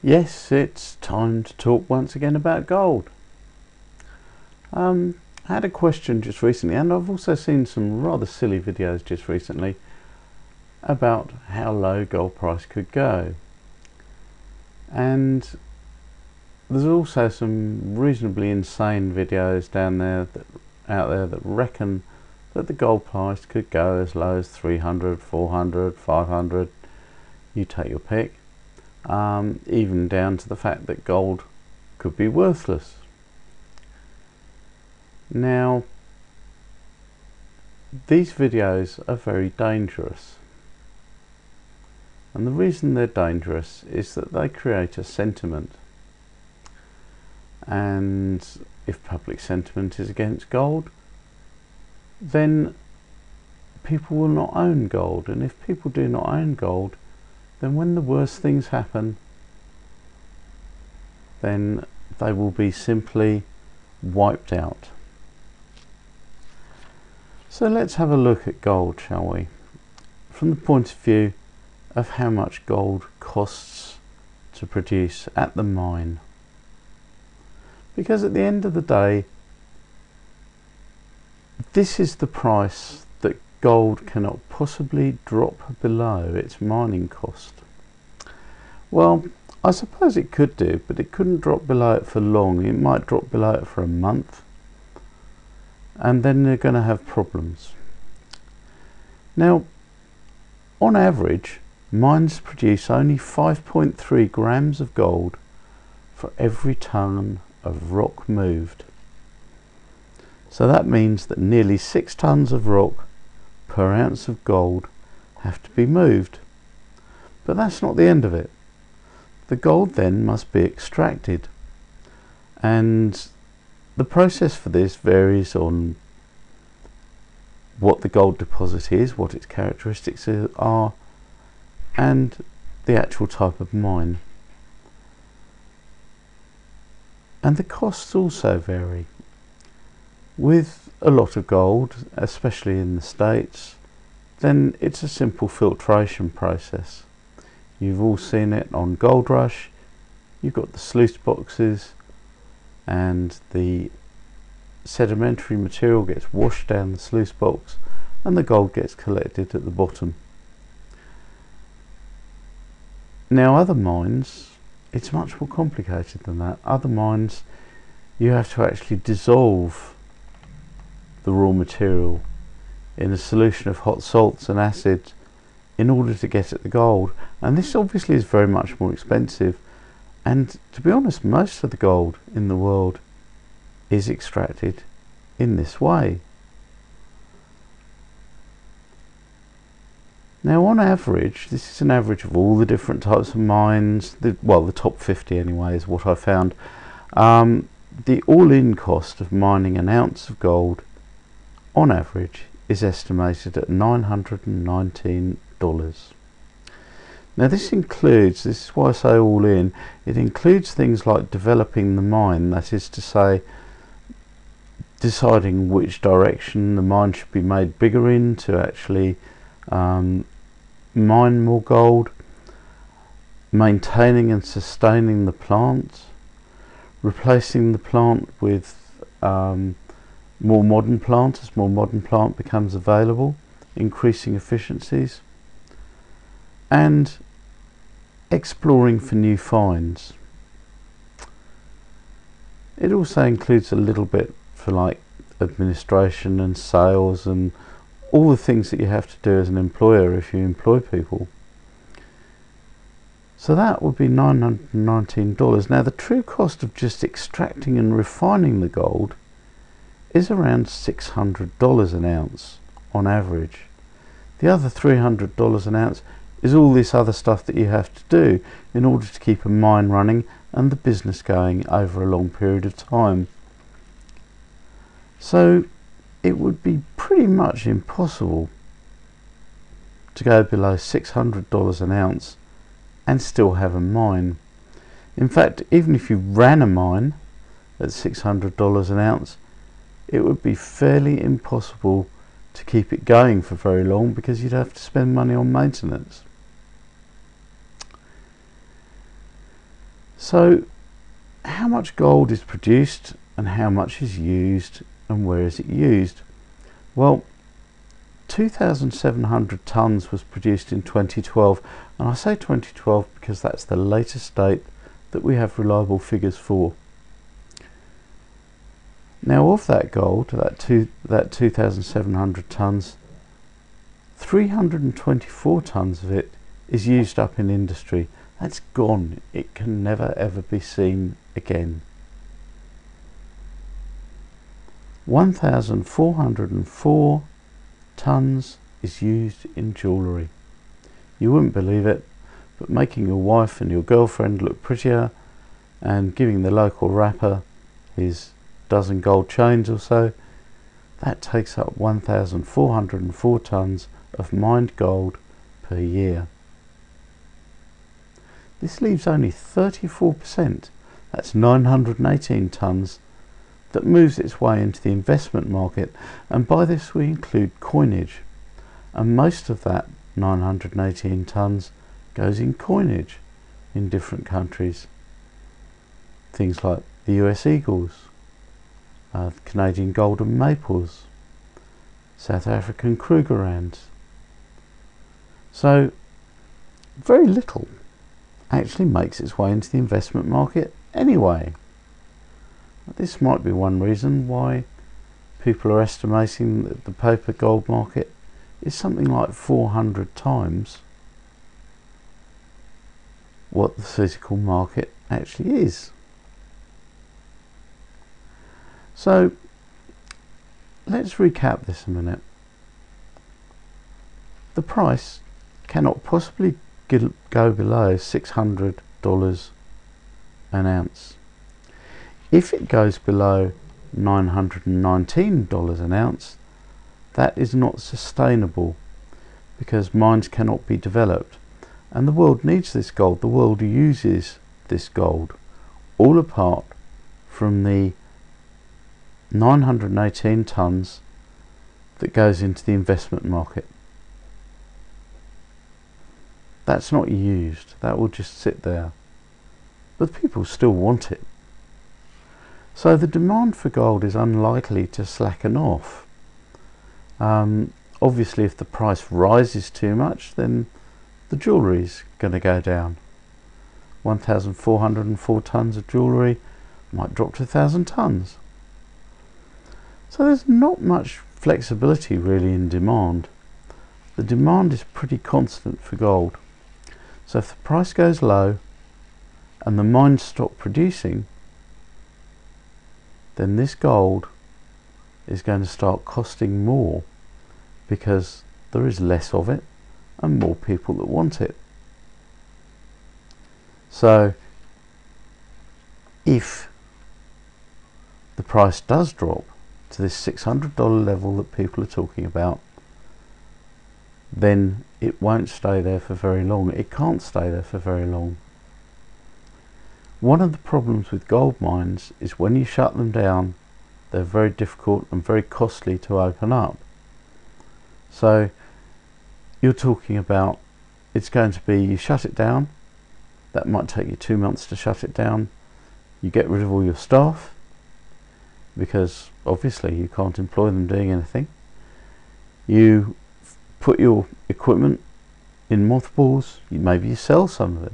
Yes, it's time to talk once again about gold. I had a question just recently, and I've also seen some rather silly videos just recently about how low gold price could go. And there's also some reasonably insane videos out there that reckon that the gold price could go as low as 300, 400, 500, you take your pick. Even down to the fact that gold could be worthless. Now, these videos are very dangerous, and the reason they're dangerous is that they create a sentiment, and if public sentiment is against gold, then people will not own gold, and if people do not own gold, then when the worst things happen, then they will be simply wiped out. So let's have a look at gold, shall we? From the point of view of how much gold costs to produce at the mine. Because at the end of the day, this is the price that gold cannot possibly drop below its mining cost. Well, I suppose it could do, but it couldn't drop below it for long. It might drop below it for a month, and then they're going to have problems. Now, on average, mines produce only 5.3 grams of gold for every tonne of rock moved. So that means that nearly 6 tonnes of rock per ounce of gold have to be moved. But that's not the end of it. The gold then must be extracted, and the process for this varies on what the gold deposit is, what its characteristics are, and the actual type of mine. And the costs also vary. With a lot of gold, especially in the States, then it's a simple filtration process. You've all seen it on Gold Rush. You've got the sluice boxes, and the sedimentary material gets washed down the sluice box and the gold gets collected at the bottom. Now, other mines, it's much more complicated than that. Other mines, you have to actually dissolve the raw material in a solution of hot salts and acid in order to get at the gold, and this obviously is very much more expensive, and to be honest, most of the gold in the world is extracted in this way. Now, on average, this is an average of all the different types of mines, the top 50 anyway is what I found. The all-in cost of mining an ounce of gold on average is estimated at $919. Now this is why I say all in, it includes things like developing the mine, that is to say, deciding which direction the mine should be made bigger in to actually mine more gold, maintaining and sustaining the plant, replacing the plant with more modern plant as more modern plant becomes available, increasing efficiencies, and exploring for new finds. It also includes a little bit for like administration and sales and all the things that you have to do as an employer if you employ people. So that would be $919. Now the true cost of just extracting and refining the gold is around $600 an ounce on average. The other $300 an ounce is all this other stuff that you have to do in order to keep a mine running and the business going over a long period of time. So it would be pretty much impossible to go below $600 an ounce and still have a mine. In fact, even if you ran a mine at $600 an ounce, it would be fairly impossible to keep it going for very long because you'd have to spend money on maintenance. So how much gold is produced and how much is used and where is it used? Well, 2,700 tonnes was produced in 2012, and I say 2012 because that's the latest date that we have reliable figures for. Now of that gold, that 2,700 tonnes, 324 tonnes of it is used up in industry. That's gone. It can never ever be seen again. 1,404 tonnes is used in jewellery. You wouldn't believe it, but making your wife and your girlfriend look prettier and giving the local rapper his dozen gold chains or so, that takes up 1,404 tonnes of mined gold per year. This leaves only 34%, that's 918 tonnes, that moves its way into the investment market, and by this we include coinage, and most of that 918 tonnes goes in coinage in different countries. Things like the US Eagles, Canadian Golden Maples, South African Krugerrands. So very little actually makes its way into the investment market anyway. This might be one reason why people are estimating that the paper gold market is something like 400 times what the physical market actually is. So let's recap this a minute. The price cannot possibly go below $600 an ounce. If it goes below $919 an ounce, that is not sustainable because mines cannot be developed, and the world needs this gold. The world uses this gold, all apart from the 918 tonnes that goes into the investment market. That's not used, that will just sit there, but people still want it. So the demand for gold is unlikely to slacken off. Obviously if the price rises too much, then the jewellery is going to go down. 1,404 tonnes of jewellery might drop to 1,000 tonnes. So there's not much flexibility really in demand. The demand is pretty constant for gold. So if the price goes low and the mines stop producing, then this gold is going to start costing more because there is less of it and more people that want it. So if the price does drop to this $600 level that people are talking about, then it won't stay there for very long. It can't stay there for very long. One of the problems with gold mines is when you shut them down, they're very difficult and very costly to open up. So you're talking about, it's going to be, you shut it down, that might take you 2 months to shut it down. You get rid of all your staff because obviously you can't employ them doing anything. You put your equipment in mothballs, maybe you sell some of it.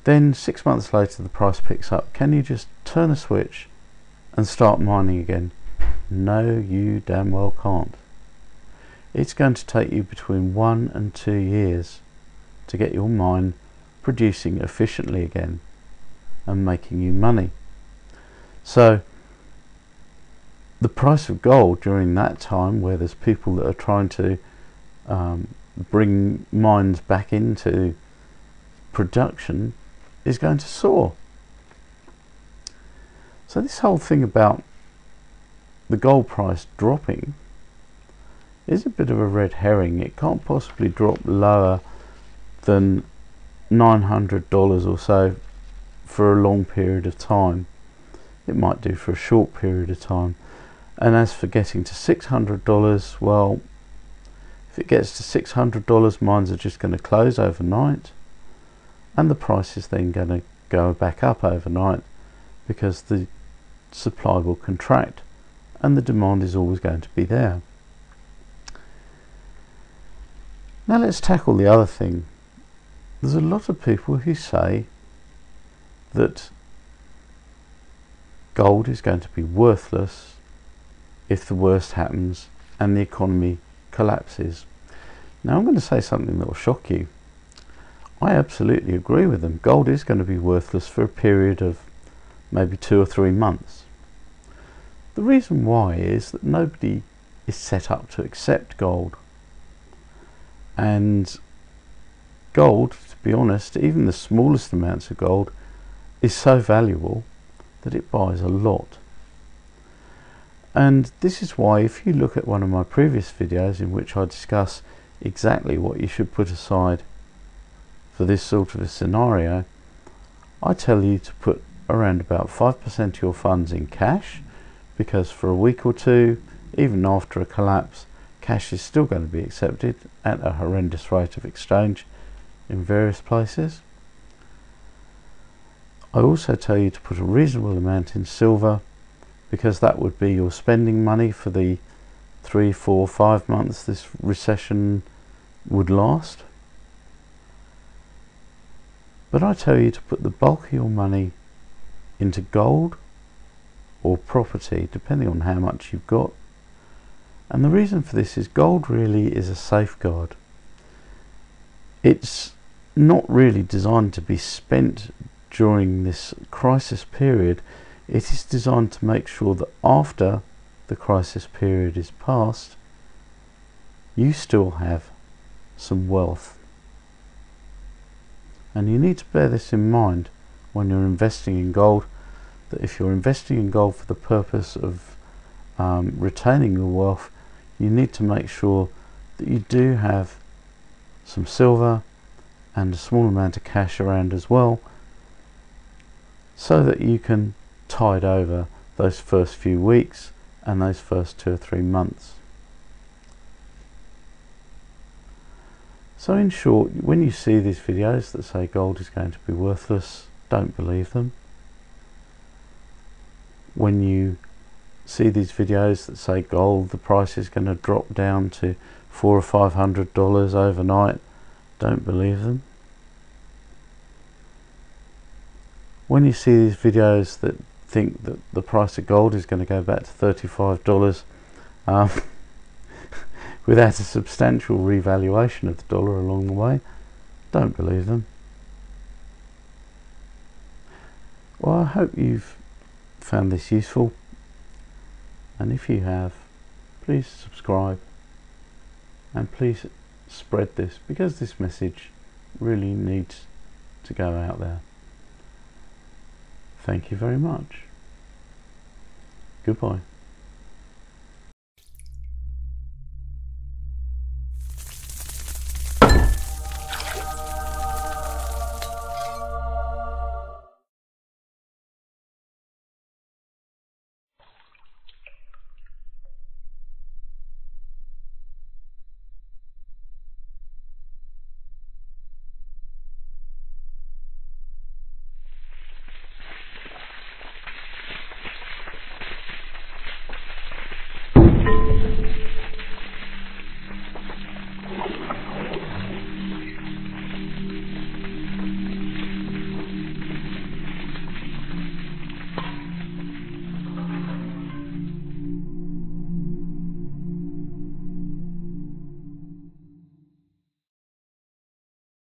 Then 6 months later the price picks up. Can you just turn a switch and start mining again? No, you damn well can't. It's going to take you between 1 and 2 years to get your mine producing efficiently again and making you money. So the price of gold during that time, where there's people that are trying to bring mines back into production, is going to soar. So this whole thing about the gold price dropping is a bit of a red herring. It can't possibly drop lower than $900 or so for a long period of time. It might do for a short period of time. And as for getting to $600, well, if it gets to $600, mines are just going to close overnight. and the price is then going to go back up overnight because the supply will contract and the demand is always going to be there. Now let's tackle the other thing. There's a lot of people who say that gold is going to be worthless if the worst happens and the economy collapses. Now I'm going to say something that will shock you. I absolutely agree with them. Gold is going to be worthless for a period of maybe 2 or 3 months. The reason why is that nobody is set up to accept gold. And gold, to be honest, even the smallest amounts of gold is so valuable that it buys a lot. And this is why, if you look at one of my previous videos in which I discuss exactly what you should put aside for this sort of a scenario, I tell you to put around about 5% of your funds in cash, because for a week or two, even after a collapse, cash is still going to be accepted at a horrendous rate of exchange in various places. I also tell you to put a reasonable amount in silver, because that would be your spending money for the 3, 4, 5 months this recession would last. But I tell you to put the bulk of your money into gold or property, depending on how much you've got. And the reason for this is gold really is a safeguard. It's not really designed to be spent during this crisis period. It is designed to make sure that after the crisis period is past, you still have some wealth. And you need to bear this in mind when you're investing in gold, that if you're investing in gold for the purpose of retaining your wealth, you need to make sure that you do have some silver and a small amount of cash around as well, so that you can tide over those first few weeks and those first 2 or 3 months. So in short, when you see these videos that say gold is going to be worthless, don't believe them. When you see these videos that say gold, the price is going to drop down to $400 or $500 overnight, don't believe them. When you see these videos that think that the price of gold is going to go back to $35 without a substantial revaluation of the dollar along the way, don't believe them. Well, I hope you've found this useful, and if you have, please subscribe and please spread this, because this message really needs to go out there. Thank you very much. Goodbye.